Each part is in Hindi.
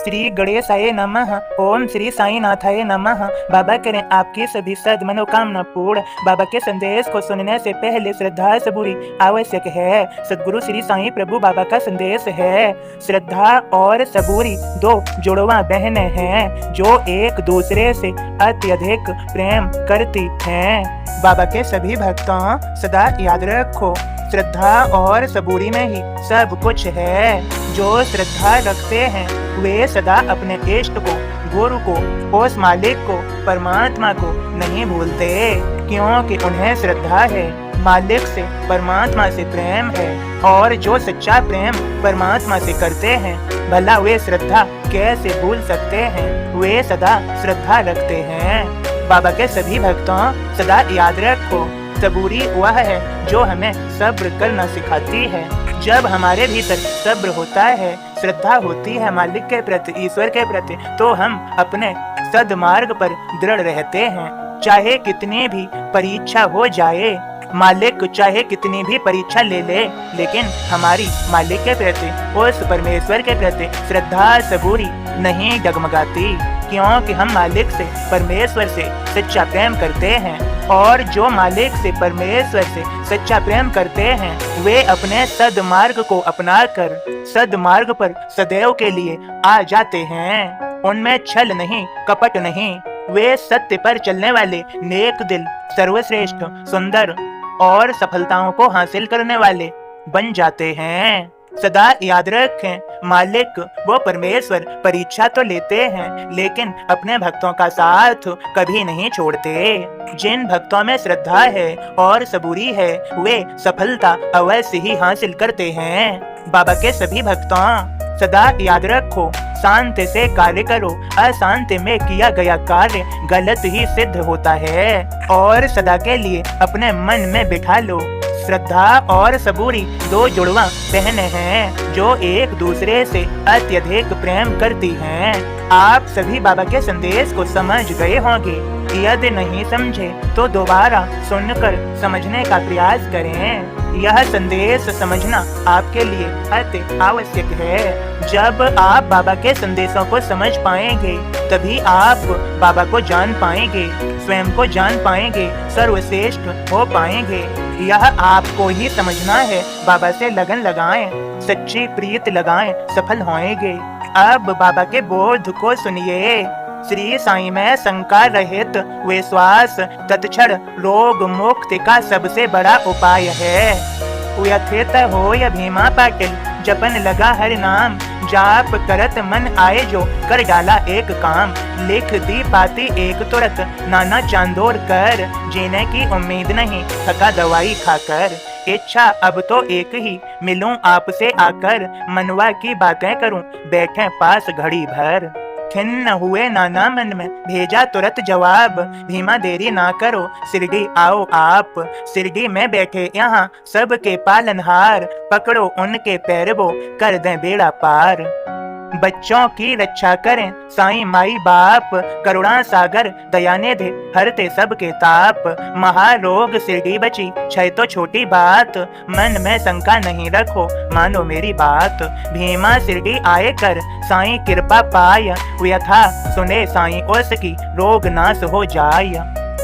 श्री गणेशाय नमः। ओम श्री साईनाथाय नमः। बाबा करें आपकी सभी सद मनोकामना पूर्ण। बाबा के संदेश को सुनने से पहले श्रद्धा सबूरी आवश्यक है। सदगुरु श्री साईं प्रभु बाबा का संदेश है। श्रद्धा और सबूरी दो जुड़वा बहनें हैं जो एक दूसरे से अत्यधिक प्रेम करती हैं। बाबा के सभी भक्तों सदा याद रखो, श्रद्धा और सबूरी में ही सब कुछ है। जो श्रद्धा रखते हैं वे सदा अपने इष्ट को, गुरु को, उस मालिक को, परमात्मा को नहीं भूलते, क्योंकि उन्हें श्रद्धा है, मालिक से, परमात्मा से प्रेम है। और जो सच्चा प्रेम परमात्मा से करते हैं, भला वे श्रद्धा कैसे भूल सकते हैं। वे सदा श्रद्धा रखते हैं। बाबा के सभी भक्तों सदा याद रखो, सबूरी वह है जो हमें सब्र करना सिखाती है। जब हमारे भीतर सब्र होता है, श्रद्धा होती है मालिक के प्रति, ईश्वर के प्रति, तो हम अपने सद्मार्ग पर दृढ़ रहते हैं। चाहे कितनी भी परीक्षा हो जाए, मालिक चाहे कितनी भी परीक्षा ले ले, लेकिन हमारी मालिक के प्रति, उस परमेश्वर के प्रति श्रद्धा सबूरी नहीं डगमगाती, क्योंकि हम मालिक से, परमेश्वर से सच्चा प्रेम करते हैं। और जो मालिक से, परमेश्वर से सच्चा प्रेम करते हैं, वे अपने सद्मार्ग को अपनाकर सद्मार्ग पर सदैव के लिए आ जाते हैं। उनमें छल नहीं, कपट नहीं, वे सत्य पर चलने वाले, नेक दिल, सर्वश्रेष्ठ, सुंदर और सफलताओं को हासिल करने वाले बन जाते हैं। सदा याद रखें, मालिक वो परमेश्वर परीक्षा तो लेते हैं, लेकिन अपने भक्तों का साथ कभी नहीं छोड़ते। जिन भक्तों में श्रद्धा है और सबूरी है, वे सफलता अवश्य ही हासिल करते हैं। बाबा के सभी भक्तों सदा याद रखो, शांति से कार्य करो, अशांति में किया गया कार्य गलत ही सिद्ध होता है। और सदा के लिए अपने मन में बिठा लो, श्रद्धा और सबूरी दो जुड़वा बहनें हैं जो एक दूसरे से अत्यधिक प्रेम करती हैं। आप सभी बाबा के संदेश को समझ गए होंगे। यदि नहीं समझे तो दोबारा सुनकर समझने का प्रयास करें। यह संदेश समझना आपके लिए अति आवश्यक है। जब आप बाबा के संदेशों को समझ पाएंगे, तभी आप बाबा को जान पाएंगे, स्वयं को जान पाएंगे, सर्वश्रेष्ठ हो पाएंगे। यह आपको ही समझना है। बाबा से लगन लगाएं, सच्ची प्रीत लगाएं, सफल होएंगे। अब बाबा के बोध को सुनिए। श्री साईं में शंका रहित विश्वास तत्क्षण रोग मुक्ति का सबसे बड़ा उपाय है। व्यथित हो या भीमा पाटिल, जपन लगा हर नाम, जाप करत मन आए जो, कर डाला एक काम, लिख दी पाती एक तुरत, नाना चांदोर कर, जीने की उम्मीद नहीं, थका दवाई खाकर। इच्छा अब तो एक ही, मिलूं आपसे आकर, मनवा की बातें करूं, बैठे पास घड़ी भर। खिन्न हुए नाना मन में, भेजा तुरंत जवाब, भीमा देरी ना करो, शिरडी आओ आप। शिरडी में बैठे यहाँ सबके पालनहार, पकड़ो उनके पैर वो, कर दें बेड़ा पार। बच्चों की रक्षा करें साईं माई बाप, करुणा सागर दयानिधि हरते सबके ताप। महारोग शिरडी बची, क्षय तो छोटी बात, मन में शंका नहीं रखो, मानो मेरी बात। भीमा शिरडी आए कर, साईं कृपा पाय, व्यथा सुने साईं उसकी, रोग नाश हो जाय।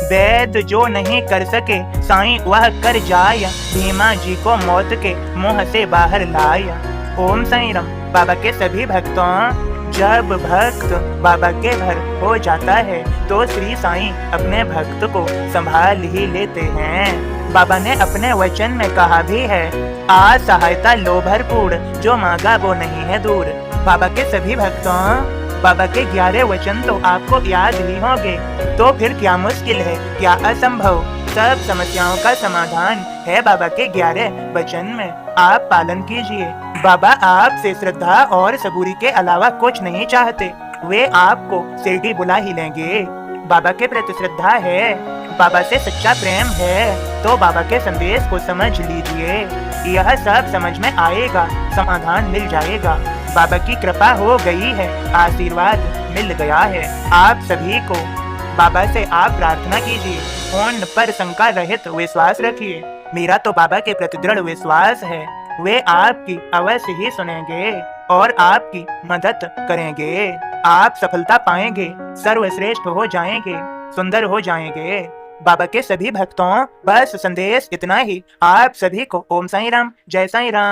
वैद जो नहीं कर सके, साईं वह कर जाय, भीमा जी को मौत के मुंह से बाहर लाय। ओम साईं राम। बाबा के सभी भक्तों, जब भक्त बाबा के घर हो जाता है तो श्री साईं अपने भक्त को संभाल ही लेते हैं। बाबा ने अपने वचन में कहा भी है, आ सहायता लो भरपूर, जो मांगा वो नहीं है दूर। बाबा के सभी भक्तों, बाबा के 11 वचन तो आपको याद ही होंगे, तो फिर क्या मुश्किल है, क्या असंभव। सब समस्याओं का समाधान है बाबा के 11 वचन में। आप पालन कीजिए। बाबा आपसे श्रद्धा और सबूरी के अलावा कुछ नहीं चाहते। वे आपको शिरडी बुला ही लेंगे। बाबा के प्रति श्रद्धा है, बाबा से सच्चा प्रेम है, तो बाबा के संदेश को समझ लीजिए। यह सब समझ में आएगा, समाधान मिल जाएगा। बाबा की कृपा हो गई है, आशीर्वाद मिल गया है। आप सभी को बाबा से आप प्रार्थना कीजिए, उन पर शंका रहित विश्वास रखिए। मेरा तो बाबा के प्रति दृढ़ विश्वास है, वे आपकी अवश्य ही सुनेंगे और आपकी मदद करेंगे। आप सफलता पाएंगे, सर्वश्रेष्ठ हो जाएंगे, सुंदर हो जाएंगे। बाबा के सभी भक्तों, बस संदेश इतना ही। आप सभी को ओम साईं राम, जय साईं राम।